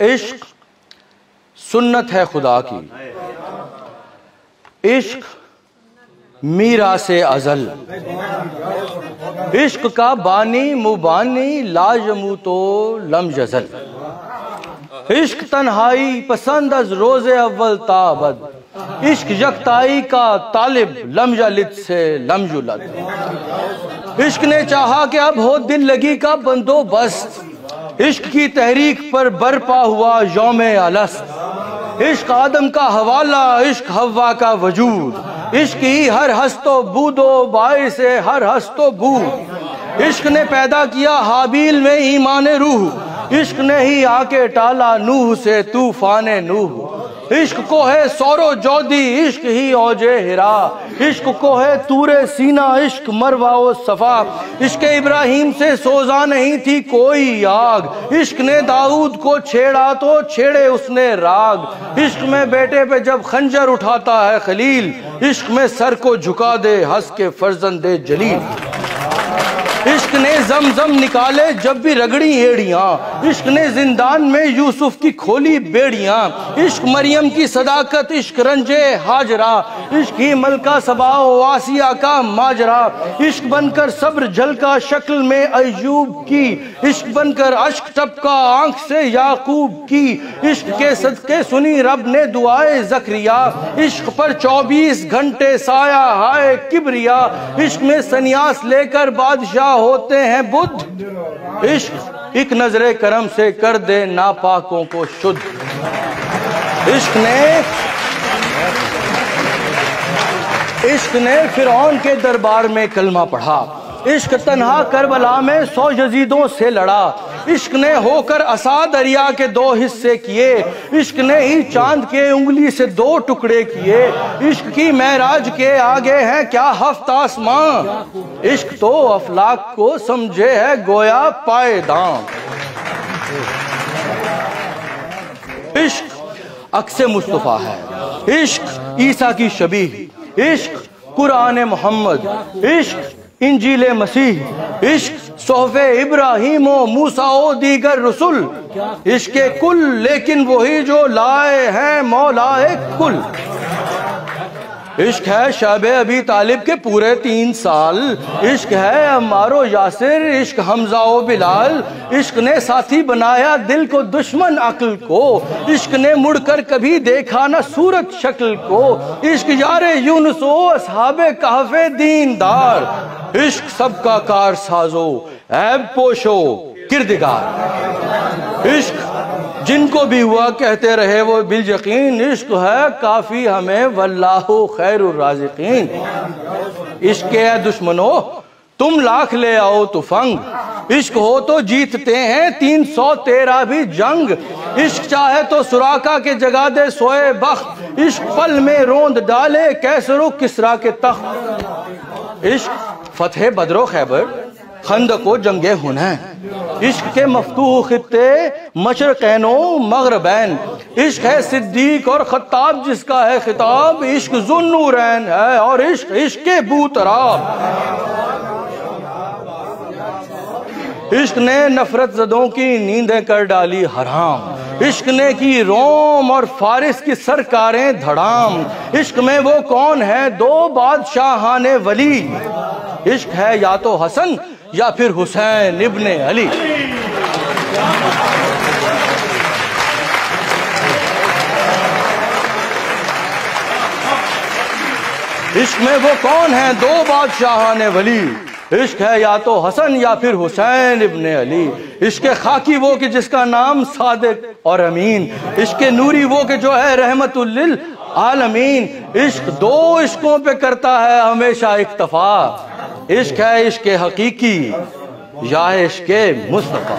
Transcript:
عشق سنت ہے خدا کی، عشق میراث ازل، عشق کا بانی مبانی لا یموت لم یزل، عشق تنہائی پسند از روز اول تا ابد، عشق یکتائی کا طالب لم یلد سے لم یولد، عشق نے چاہا کہ اب ہو دل لگی کا بندوبست، عشق کی تحریک پر برپا ہوا یوم الست، عشق آدم کا حوالہ، عشق حوا کا وجود، عشق ہی ہر ہست و بود و باعث ہر ہست و بود، عشق نے پیدا کیا حابیل میں ایمان روح، عشق نے ہی آ کے ٹالا نوح سے طوفان نوح، عشق کو ہے سور و جودی، عشق ہی اوج ہرا، عشق کو ہے طور سینہ، عشق مروہ و صفا، عشق ابراہیم سے سوزا نہیں تھی کوئی آگ، عشق نے داؤد کو چھیڑا تو چھیڑے اس نے راگ، عشق میں بیٹے پہ جب خنجر اٹھاتا ہے خلیل، عشق میں سر کو جھکا دے ہنس کے فرزند جلیل، عشق نے زمزم نکالے جب بھی رگڑی ایڑیاں، عشق نے زندان میں یوسف کی کھولی بیڑیاں، عشق مریم کی صداقت، عشق رنجے ہاجرہ، عشق ہی ملکہ سبا و آسیہ کا ماجرا، عشق بن کر صبر جھلکا شکل میں ایوب کی، عشق بن کر اشک ٹپکا آنکھ سے یعقوب کی، عشق کے صدقے سنی رب نے دعائے زکریا، عشق پر 24 گھنٹے سایہ ہائے کبریا، عشق میں سنیاس لے کر بادشاہ ہوتے ہیں بدھ، عشق ایک نظر کرم سے کر دے ناپاکوں کو شدھ، عشق نے فرعون کے دربار میں کلمہ پڑھا، عشق تنہا کربلا میں 100 یزیدوں سے لڑا، عشق نے ہو کر عصا دریا کے 2 حصے کیے، عشق نے ہی چاند کے انگلی سے 2 ٹکڑے کیے، عشق کی معراج کے آگے ہیں کیا 7 آسمان، عشق تو افلاک کو سمجھے ہے گویا پائیدان، عشق عکس مصطفیٰ ہے، عشق عیسیٰ کی شبیہ، عشق قرآن محمد، عشق انجیل مسیح، عشق صحف ابراہیم و موسیٰ و دیگر رسول، عشق کل لیکن وہی جو لائے ہیں مولائے کل، عشق ہے شعب ابی طالب کے پورے 3 سال، عشق ہے عمار و یاسر، عشق حمزہ و بلال، عشق نے ساتھی بنایا دل کو دشمن عقل کو، عشق نے مڑ کر کبھی دیکھا نہ صورت شکل کو، عشق یار یونس و اصحاب کہف دیندار، عشق سب کا کار سازو عیب پوشو کردگار، عشق جن کو بھی ہوا کہتے رہے وہ بالیقین، عشق ہے کافی ہمیں واللہ خیر الرازقین، عشق ہے دشمنو تم لاکھ لے آؤ تو فنگ، عشق ہو تو جیتتے ہیں 313 بھی جنگ، عشق چاہے تو سراقہ کے جگہ دے سوئے بخت، عشق پل میں روند ڈالے کیسر و کسریٰ کے تخت، عشق فتح بدر و خیبر خندق و جنگ حنین، عشق کے مفتوح خطے مشرقین و مغربین، عشق ہے صدیق اور خطاب جس کا ہے خطاب، عشق ذو النورین ہے اور عشق عشق بوتراب، عشق نے نفرت زدوں کی نیندیں کر ڈالی حرام، عشق نے کی روم اور فارس کی سرکاریں دھڑام، عشق میں وہ کون ہے 2 بادشاہان ولی، عشق ہے یا تو حسن یا پھر حسین ابن علی، عشق میں وہ کون ہیں 2 بادشاہان ولی، عشق ہے یا تو حسن یا پھر حسین ابن علی، عشق خاکی وہ کہ جس کا نام صادق اور امین، عشق نوری وہ کہ جو ہے رحمت للعالمین، عشق 2 عشقوں پہ کرتا ہے ہمیشہ اکتفا، عشق ہے عشق حقیقی یا عشق مصطفیٰ۔